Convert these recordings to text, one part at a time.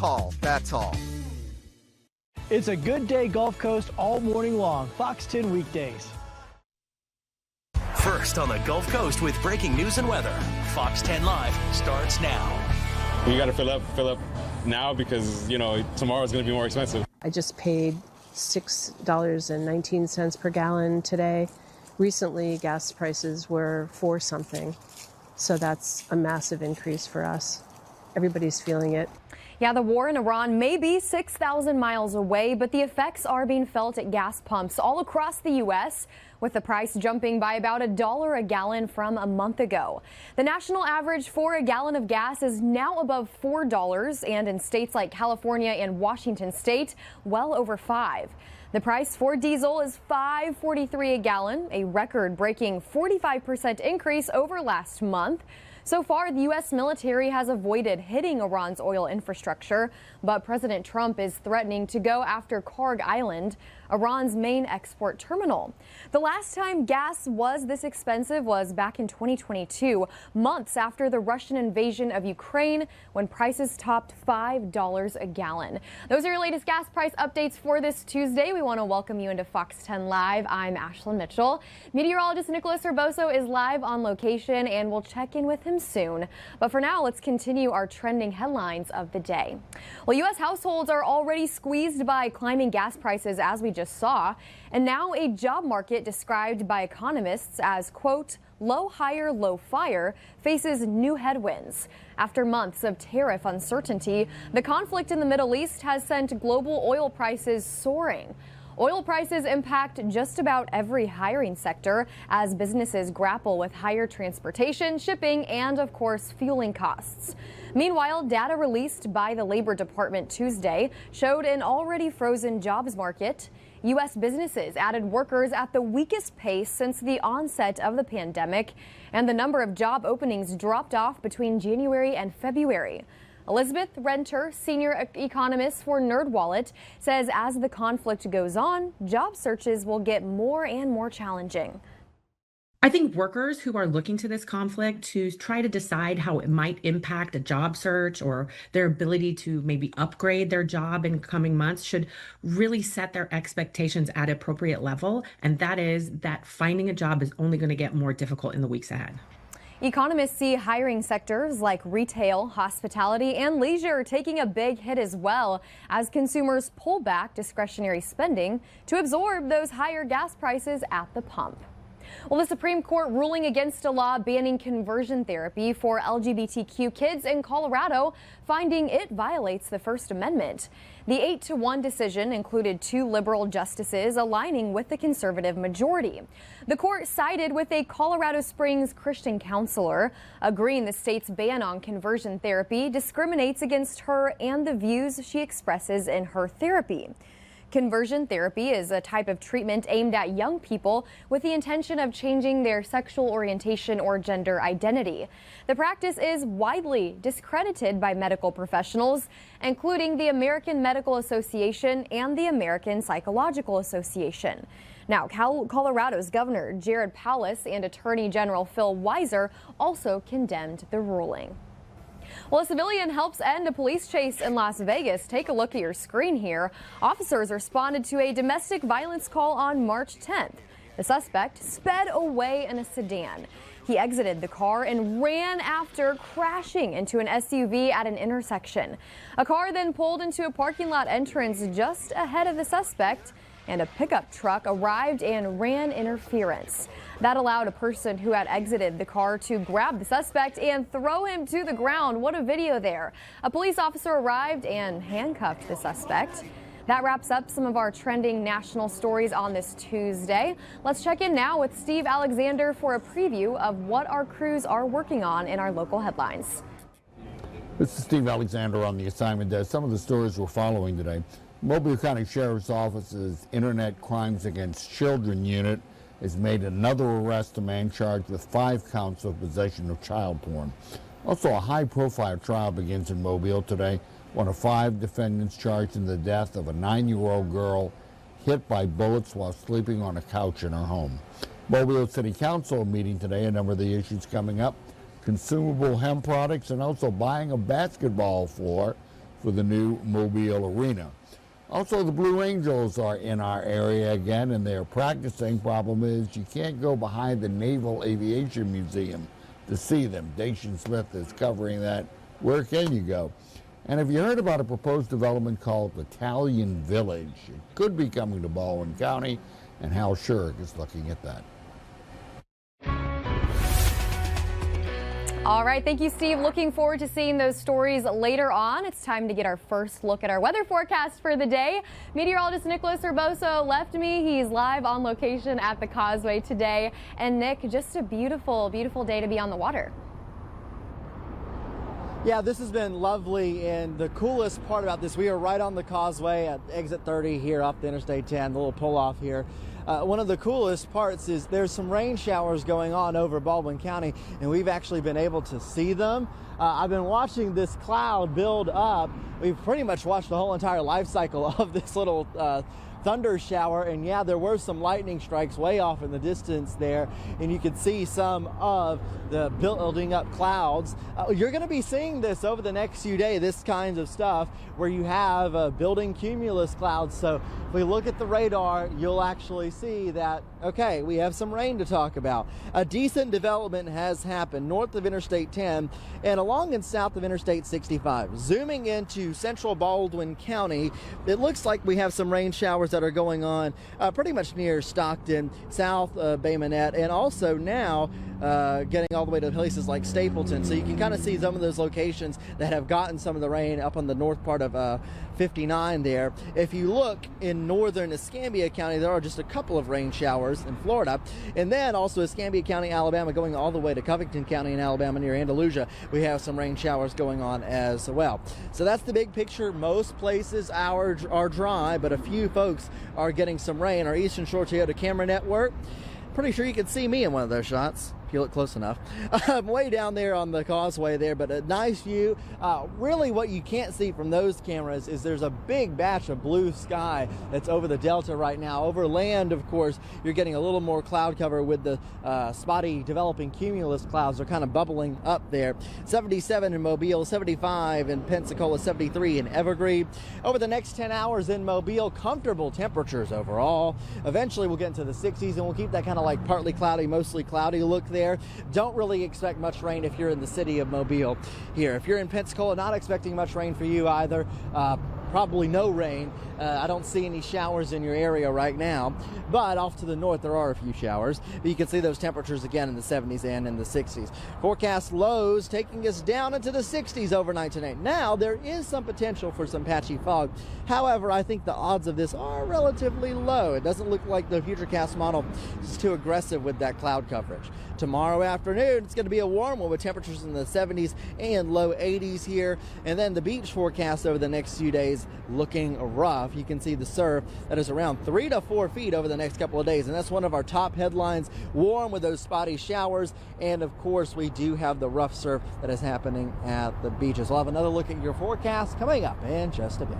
call, that's all. It's a good day Gulf Coast all morning long. Fox 10 weekdays. First on the Gulf Coast with breaking news and weather. Fox 10 Live starts now. You got to fill up now because, you know, tomorrow's going to be more expensive. I just paid $6.19 per gallon today. Recently, gas prices were $4 something. So that's a massive increase for us. Everybody's feeling it. Yeah, the war in Iran may be 6,000 miles away, but the effects are being felt at gas pumps all across the U.S., with the price jumping by about $1 a gallon from a month ago. The national average for a gallon of gas is now above $4, and in states like California and Washington state, well over $5. The price for diesel is $5.43 a gallon, a record-breaking 45% increase over last month. So far, the U.S. military has avoided hitting Iran's oil infrastructure, but President Trump is threatening to go after Karg Island, Iran's main export terminal. The last time gas was this expensive was back in 2022, months after the Russian invasion of Ukraine, when prices topped $5 a gallon. Those are your latest gas price updates for this Tuesday. We want to welcome you into Fox 10 Live. I'm Ashlyn Mitchell. Meteorologist Nicholas Urboso is live on location, and we'll check in with him soon. But for now, let's continue our trending headlines of the day. Well, U.S. households are already squeezed by climbing gas prices, as we just saw, and now a job market described by economists as, quote, low hire, low fire faces new headwinds. After months of tariff uncertainty, the conflict in the Middle East has sent global oil prices soaring. Oil prices impact just about every hiring sector as businesses grapple with higher transportation, shipping, and, of course, fueling costs. Meanwhile, data released by the Labor Department Tuesday showed an already frozen jobs market. U.S. businesses added workers at the weakest pace since the onset of the pandemic, and the number of job openings dropped off between January and February. Elizabeth Renter, senior economist for NerdWallet, says as the conflict goes on, job searches will get more and more challenging. I think workers who are looking to this conflict to try to decide how it might impact a job search or their ability to maybe upgrade their job in coming months should really set their expectations at an appropriate level. And that is that finding a job is only going to get more difficult in the weeks ahead. Economists see hiring sectors like retail, hospitality, and leisure taking a big hit as well as consumers pull back discretionary spending to absorb those higher gas prices at the pump. Well, the Supreme Court ruling against a law banning conversion therapy for LGBTQ kids in Colorado, finding it violates the First Amendment. The 8-1 decision included 2 liberal justices aligning with the conservative majority. The court sided with a Colorado Springs Christian counselor, agreeing the state's ban on conversion therapy discriminates against her and the views she expresses in her therapy. Conversion therapy is a type of treatment aimed at young people with the intention of changing their sexual orientation or gender identity. The practice is widely discredited by medical professionals, including the American Medical Association and the American Psychological Association. Now, Colorado's Governor Jared Polis and Attorney General Phil Weiser also condemned the ruling. Well, a civilian helps end a police chase in Las Vegas. Take a look at your screen here. Officers responded to a domestic violence call on March 10th. The suspect sped away in a sedan. He exited the car and ran after crashing into an SUV at an intersection. A car then pulled into a parking lot entrance just ahead of the suspect, and a pickup truck arrived and ran interference. That allowed a person who had exited the car to grab the suspect and throw him to the ground. What a video there. A police officer arrived and handcuffed the suspect. That wraps up some of our trending national stories on this Tuesday. Let's check in now with Steve Alexander for a preview of what our crews are working on in our local headlines. This is Steve Alexander on the assignment desk. Some of the stories we're following today. Mobile County Sheriff's Office's Internet Crimes Against Children unit has made another arrest, a man charged with 5 counts of possession of child porn. Also, a high-profile trial begins in Mobile today. One of 5 defendants charged in the death of a 9-year-old girl hit by bullets while sleeping on a couch in her home. Mobile City Council meeting today. A number of the issues coming up: consumable hemp products and also buying a basketball floor for the new Mobile Arena. Also, the Blue Angels are in our area again, and they're practicing. Problem is, you can't go behind the Naval Aviation Museum to see them. Dacian Smith is covering that. Where can you go? And have you heard about a proposed development called Italian Village? It could be coming to Baldwin County, and Hal Schurig is looking at that. All right, thank you, Steve. Looking forward to seeing those stories later on. It's time to get our first look at our weather forecast for the day. Meteorologist Nicholas Urboso left me. He's live on location at the Causeway today. And Nick, just a beautiful, beautiful day to be on the water. Yeah, this has been lovely, and the coolest part about this, we are right on the Causeway at exit 30 here off the Interstate 10, the little pull-off here. One of the coolest parts is there's some rain showers going on over Baldwin County, and we've actually been able to see them. I've been watching this cloud build up. We've pretty much watched the whole entire life cycle of this little thunder shower, and yeah, there were some lightning strikes way off in the distance there, and you could see some of the building up clouds. You're going to be seeing this over the next few days, this kind of stuff where you have building cumulus clouds. So if we look at the radar, you'll actually see that, okay, we have some rain to talk about. A decent development has happened north of Interstate 10 and along and south of Interstate 65. Zooming into central Baldwin County, it looks like we have some rain showers that are going on pretty much near Stockton, south Bay Minette, and also now getting all the way to places like Stapleton. So you can kind of see some of those locations that have gotten some of the rain up on the north part of 59 there. If you look in northern Escambia County, there are just a couple of rain showers in Florida. And then also Escambia County, Alabama, going all the way to Covington County in Alabama near Andalusia, we have some rain showers going on as well. So that's the big picture. Most places are dry, but a few folks are getting some rain. Our Eastern Shore Toyota camera network, pretty sure you can see me in one of those shots if you look close enough. I'm way down there on the Causeway there, but a nice view. Really what you can't see from those cameras is there's a big batch of blue sky that's over the Delta right now. Over land, of course, you're getting a little more cloud cover with the spotty developing cumulus clouds. They're kind of bubbling up there. 77 in Mobile, 75 in Pensacola, 73 in Evergreen. Over the next 10 hours in Mobile, comfortable temperatures overall. Eventually we'll get into the 60s, and we'll keep that kind of like partly cloudy, mostly cloudy look there. Don't really expect much rain if you're in the city of Mobile here. If you're in Pensacola, not expecting much rain for you either. Probably no rain. I don't see any showers in your area right now, but off to the north there are a few showers. But you can see those temperatures again in the 70s and in the 60s. Forecast lows taking us down into the 60s overnight tonight. Now there is some potential for some patchy fog. However, I think the odds of this are relatively low. It doesn't look like the Futurecast model is too aggressive with that cloud coverage. Tomorrow afternoon, it's going to be a warm one with temperatures in the 70s and low 80s here. And then the beach forecast over the next few days looking rough. You can see the surf that is around 3 to 4 feet over the next couple of days. And that's one of our top headlines, warm with those spotty showers. And of course, we do have the rough surf that is happening at the beaches. We'll have another look at your forecast coming up in just a bit.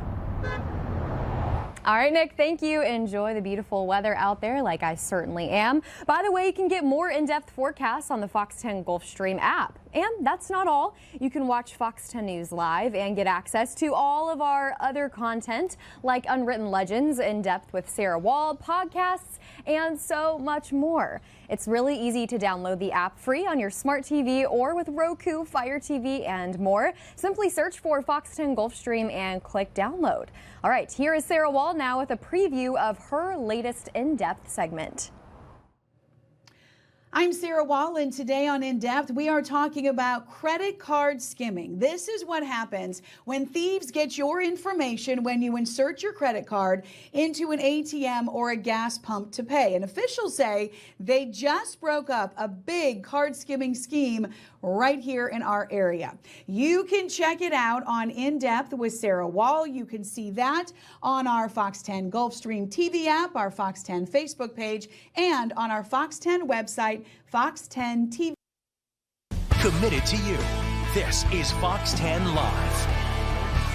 All right, Nick, thank you. Enjoy the beautiful weather out there, like I certainly am. By the way, you can get more in-depth forecasts on the Fox 10 Gulfstream app. And that's not all. You can watch Fox 10 News live and get access to all of our other content, like Unwritten Legends, In Depth with Sarah Wall, podcasts, and so much more. It's really easy to download the app free on your smart TV or with Roku, Fire TV, and more. Simply search for Fox 10 Gulfstream and click download. All right, here is Sarah Wall now with a preview of her latest in-depth segment. I'm Sarah Wall, and today on In Depth, we are talking about credit card skimming. This is what happens when thieves get your information when you insert your credit card into an ATM or a gas pump to pay. And officials say they just broke up a big card skimming scheme right here in our area. You can check it out on In Depth with Sarah Wall. You can see that on our Fox 10 Gulfstream TV app, our Fox 10 Facebook page, and on our Fox 10 website, Fox 10 TV. Committed to you. This is Fox 10 Live.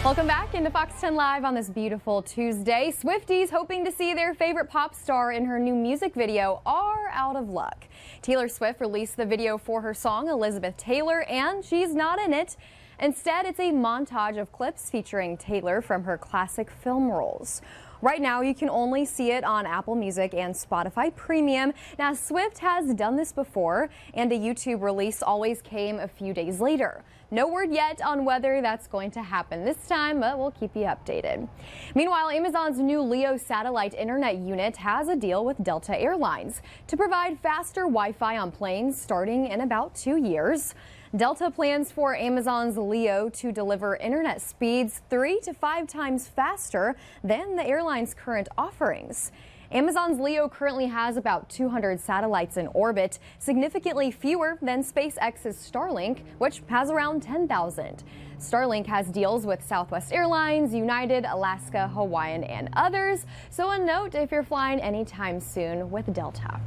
Welcome back into Fox 10 Live on this beautiful Tuesday. Swifties hoping to see their favorite pop star in her new music video are out of luck. Taylor Swift released the video for her song Elizabeth Taylor, and she's not in it. Instead, it's a montage of clips featuring Taylor from her classic film roles. Right now, you can only see it on Apple Music and Spotify Premium. Now, Swift has done this before, and a YouTube release always came a few days later. No word yet on whether that's going to happen this time, but we'll keep you updated. Meanwhile, Amazon's new LEO satellite internet unit has a deal with Delta Airlines to provide faster Wi-Fi on planes starting in about 2 years. Delta plans for Amazon's LEO to deliver internet speeds 3 to 5 times faster than the airline's current offerings. Amazon's LEO currently has about 200 satellites in orbit, significantly fewer than SpaceX's Starlink, which has around 10,000. Starlink has deals with Southwest Airlines, United, Alaska, Hawaiian, and others. So a note if you're flying anytime soon with Delta.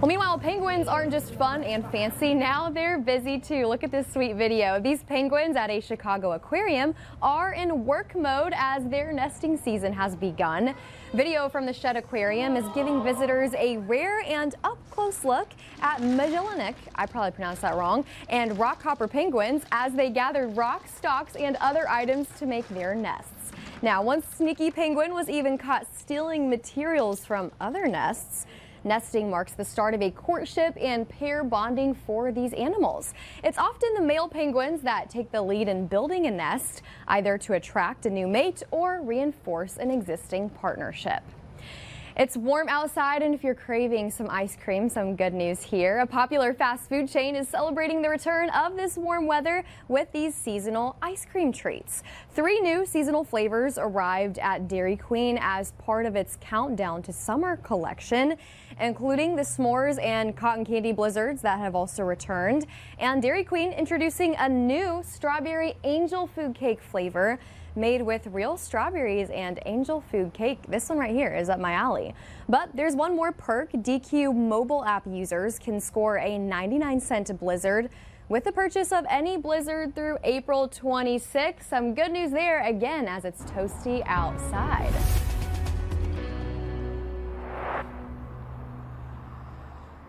Well, meanwhile, penguins aren't just fun and fancy. Now they're busy too. Look at this sweet video. These penguins at a Chicago aquarium are in work mode as their nesting season has begun. Video from the Shed Aquarium is giving visitors a rare and up-close look at Magellanic, I probably pronounced that wrong, and rockhopper penguins as they gathered rocks, stalks, and other items to make their nests. Now, one sneaky penguin was even caught stealing materials from other nests. Nesting marks the start of a courtship and pair bonding for these animals. It's often the male penguins that take the lead in building a nest, either to attract a new mate or reinforce an existing partnership. It's warm outside, and if you're craving some ice cream, some good news here. A popular fast food chain is celebrating the return of this warm weather with these seasonal ice cream treats. 3 new seasonal flavors arrived at Dairy Queen as part of its Countdown to Summer collection, including the s'mores and cotton candy blizzards that have also returned. And Dairy Queen introducing a new strawberry angel food cake flavor made with real strawberries and angel food cake. This one right here is up my alley. But there's one more perk. DQ mobile app users can score a 99-cent blizzard with the purchase of any blizzard through April 26. Some good news there again as it's toasty outside.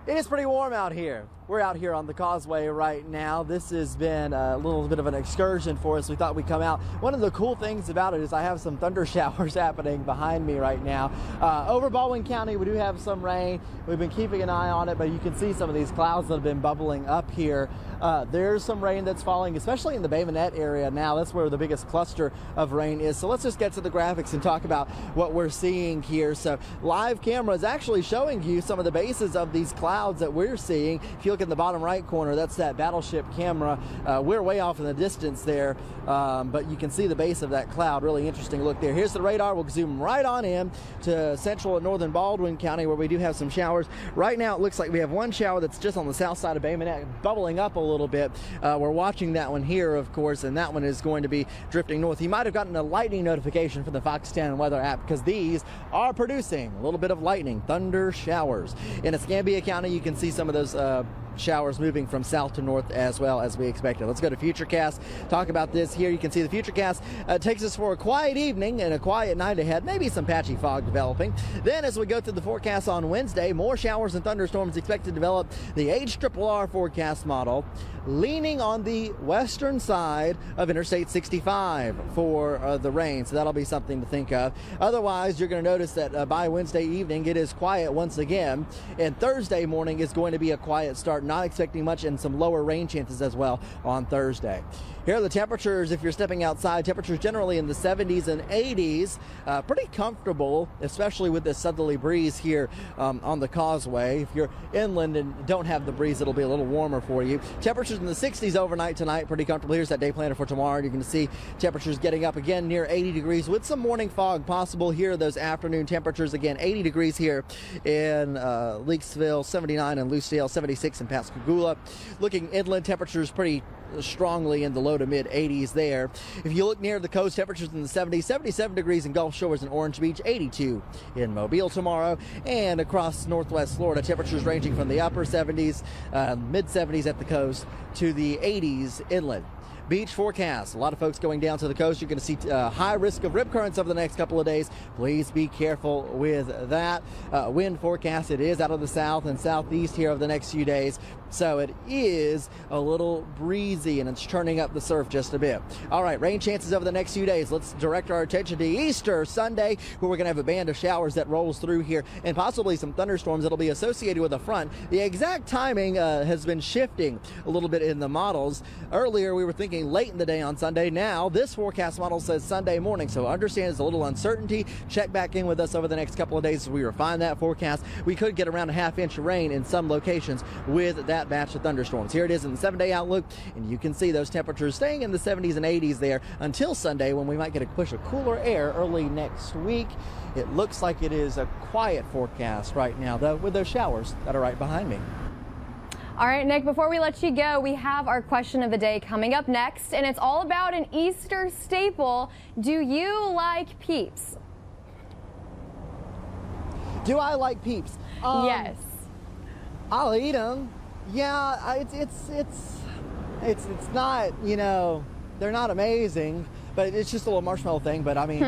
It is pretty warm out here. We're out here on the causeway right now. This has been a little bit of an excursion for us. We thought we'd come out. One of the cool things about it is I have some thunder showers happening behind me right now. Over Baldwin County, we do have some rain. We've been keeping an eye on it, but you can see some of these clouds that have been bubbling up here. There's some rain that's falling, especially in the Bay Minette area now. That's where the biggest cluster of rain is. So let's just get to the graphics and talk about what we're seeing here. So live camera is actually showing you some of the bases of these clouds that we're seeing. If you look in the bottom right corner, that's that battleship camera. We're way off in the distance there, but you can see the base of that cloud. Really interesting look there. Here's the radar. We'll zoom right on in to central and northern Baldwin County where we do have some showers. Right now it looks like we have one shower that's just on the south side of Bay Minette bubbling up a little bit. We're watching that one here, of course, and that one is going to be drifting north. You might have gotten a lightning notification from the Fox 10 weather app because these are producing a little bit of lightning, thunder showers. In Escambia County, you can see some of those showers moving from south to north as well as we expected. Let's go to Futurecast, talk about this here. You can see the Futurecast takes us for a quiet evening and a quiet night ahead, maybe some patchy fog developing. Then as we go through the forecast on Wednesday, more showers and thunderstorms expected to develop. The HRRR forecast model leaning on the western side of Interstate 65 for the rain, so that'll be something to think of. Otherwise, you're going to notice that by Wednesday evening it is quiet once again, and Thursday morning is going to be a quiet start, not expecting much, and some lower rain chances as well on Thursday. Here are the temperatures. If you're stepping outside, temperatures generally in the 70s and 80s. Pretty comfortable, especially with this southerly breeze here on the causeway. If you're inland and don't have the breeze, it'll be a little warmer for you. Temperatures in the 60s overnight tonight, pretty comfortable. Here's that day planner for tomorrow. You're going to see temperatures getting up again near 80 degrees with some morning fog possible. Here are those afternoon temperatures again. 80 degrees here in Leakesville, 79 in Lucedale, 76 in Pascagoula. Looking inland, temperatures pretty strongly in the low to mid 80s there. If you look near the coast, temperatures in the 70s, 77 degrees in Gulf Shores and Orange Beach, 82 in Mobile tomorrow, and across northwest Florida, temperatures ranging from the upper 70s, mid 70s at the coast to the 80s inland. beach forecast. A lot of folks going down to the coast. You're going to see high risk of rip currents over the next couple of days. Please be careful with that. Wind forecast, it is out of the south and southeast here over the next few days. So it is a little breezy and it's turning up the surf just a bit. All right, rain chances over the next few days. Let's direct our attention to Easter Sunday, where we're going to have a band of showers that rolls through here and possibly some thunderstorms that'll be associated with a front. The exact timing has been shifting a little bit in the models. Earlier, we were thinking late in the day on Sunday. Now, this forecast model says Sunday morning. So understand there's a little uncertainty. Check back in with us over the next couple of days as we refine that forecast. We could get around a half-inch of rain in some locations with that batch of thunderstorms. Here it is in the 7-day outlook, and you can see those temperatures staying in the 70s and 80s there until Sunday, when we might get a push of cooler air early next week. It looks like it is a quiet forecast right now, though, with those showers that are right behind me. All right, Nick, before we let you go, we have our question of the day coming up next, and it's all about an Easter staple. Do you like Peeps? Do I like Peeps? Yes. I'll eat them. Yeah, it's not, you know, they're not amazing, but it's just a little marshmallow thing. But I mean,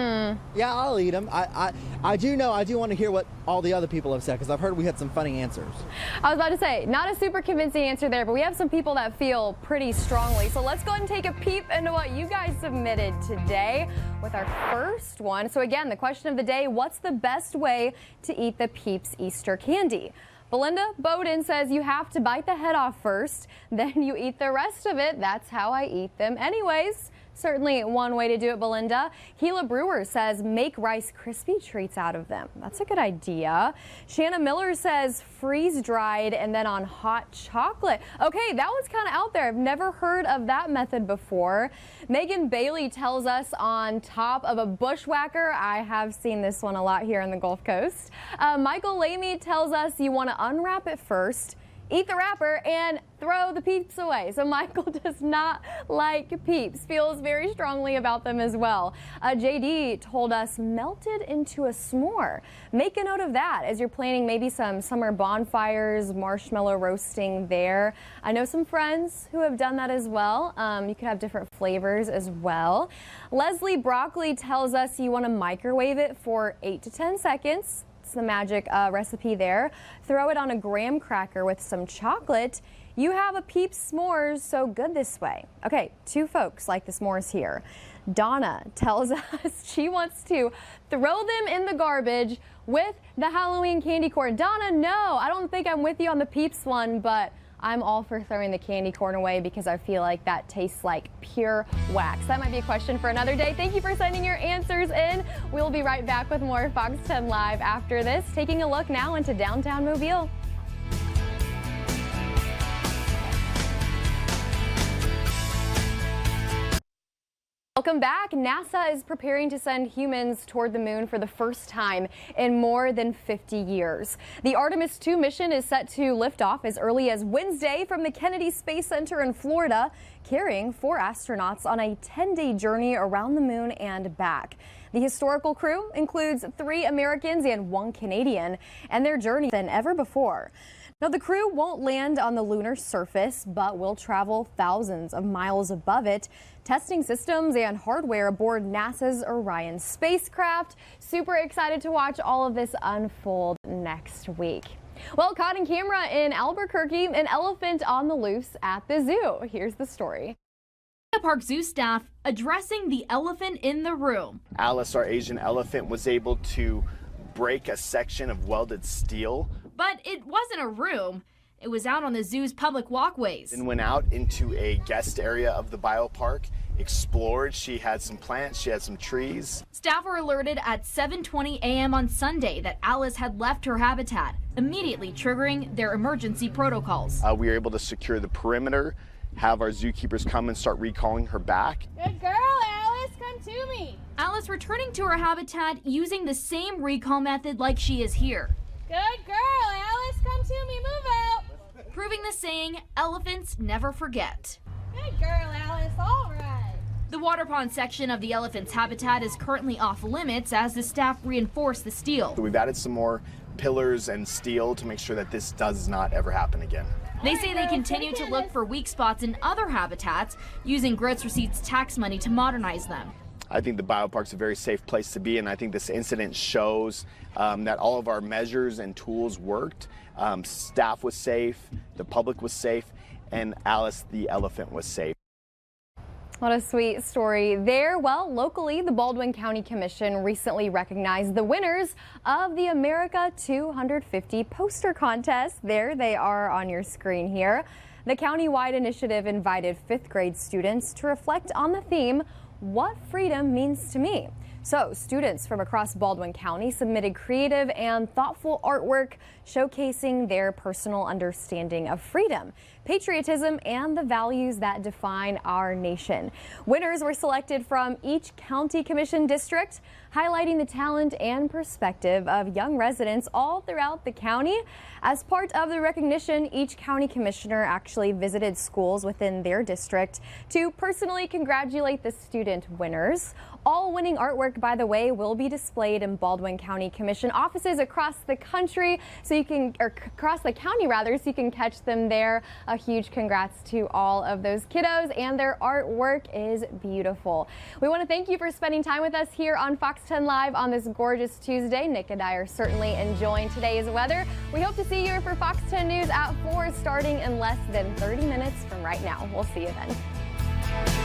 yeah, I'll eat them. I do want to hear what all the other people have said, because I've heard we had some funny answers. I was about to say, not a super convincing answer there, but we have some people that feel pretty strongly. So let's go ahead and take a peep into what you guys submitted today with our first one. So again, the question of the day, what's the best way to eat the Peeps Easter candy? Belinda Bowden says you have to bite the head off first, then you eat the rest of it. That's how I eat them anyways. Certainly one way to do it, Belinda. Gila Brewer says make Rice Krispie treats out of them. That's a good idea. Shanna Miller says freeze dried and then on hot chocolate. Okay, that one's kind of out there. I've never heard of that method before. Megan Bailey tells us on top of a bushwhacker. I have seen this one a lot here on the Gulf Coast. Michael Lamy tells us you want to unwrap it first, eat the wrapper, and throw the Peeps away. So Michael does not like Peeps, feels very strongly about them as well. JD told us melted into a s'more. Make a note of that as you're planning maybe some summer bonfires, marshmallow roasting there. I know some friends who have done that as well. You could have different flavors as well. Leslie Broccoli tells us you want to microwave it for 8 to 10 seconds. The magic recipe there. Throw it on a graham cracker with some chocolate. You have a Peeps s'mores, so good this way. Okay, 2 folks like the s'mores here. Donna tells us she wants to throw them in the garbage with the Halloween candy corn. Donna, no, I don't think I'm with you on the Peeps one, but I'm all for throwing the candy corn away because I feel like that tastes like pure wax. That might be a question for another day. Thank you for sending your answers in. We'll be right back with more Fox 10 Live after this, taking a look now into downtown Mobile. Welcome back. NASA is preparing to send humans toward the moon for the first time in more than 50 years. The Artemis 2 mission is set to lift off as early as Wednesday from the Kennedy Space Center in Florida, carrying 4 astronauts on a 10-day journey around the moon and back. The historical crew includes 3 Americans and 1 Canadian, and their journey than ever before. Now, the crew won't land on the lunar surface, but will travel thousands of miles above it, testing systems and hardware aboard NASA's Orion spacecraft. Super excited to watch all of this unfold next week. Well, caught in camera in Albuquerque, an elephant on the loose at the zoo. Here's the story. Park Zoo staff addressing the elephant in the room. Alice, our Asian elephant, was able to break a section of welded steel. But it wasn't a room. It was out on the zoo's public walkways. And went out into a guest area of the biopark, explored. She had some plants, she had some trees. Staff were alerted at 7:20 a.m. on Sunday that Alice had left her habitat, immediately triggering their emergency protocols. We were able to secure the perimeter, have our zookeepers come and start recalling her back. Good girl, Alice, come to me. Alice returning to her habitat using the same recall method like she is here. Good girl, Alice, come to me, move out. Proving the saying, elephants never forget. Good girl, Alice, all right. The water pond section of the elephant's habitat is currently off limits as the staff reinforce the steel. We've added some more pillars and steel to make sure that this does not ever happen again. They say they continue to look for weak spots in other habitats, using Growth Receipts tax money to modernize them. I think the biopark's a very safe place to be, and I think this incident shows that all of our measures and tools worked. Staff was safe, the public was safe, and Alice the elephant was safe. What a sweet story there. Well, locally, the Baldwin County Commission recently recognized the winners of the America 250 poster contest. There they are on your screen here. The county-wide initiative invited 5th grade students to reflect on the theme, "What Freedom Means to Me." So students from across Baldwin County submitted creative and thoughtful artwork showcasing their personal understanding of freedom, patriotism, and the values that define our nation. Winners were selected from each county commission district, highlighting the talent and perspective of young residents all throughout the county. As part of the recognition, each county commissioner actually visited schools within their district to personally congratulate the student winners. All winning artwork, by the way, will be displayed in Baldwin County Commission offices across the country, so you can, or across the county rather, so you can catch them there. A huge congrats to all of those kiddos, and their artwork is beautiful. We want to thank you for spending time with us here on Fox 10 Live on this gorgeous Tuesday. Nick and I are certainly enjoying today's weather. We hope to see you for Fox 10 News at 4 starting in less than 30 minutes from right now. We'll see you then.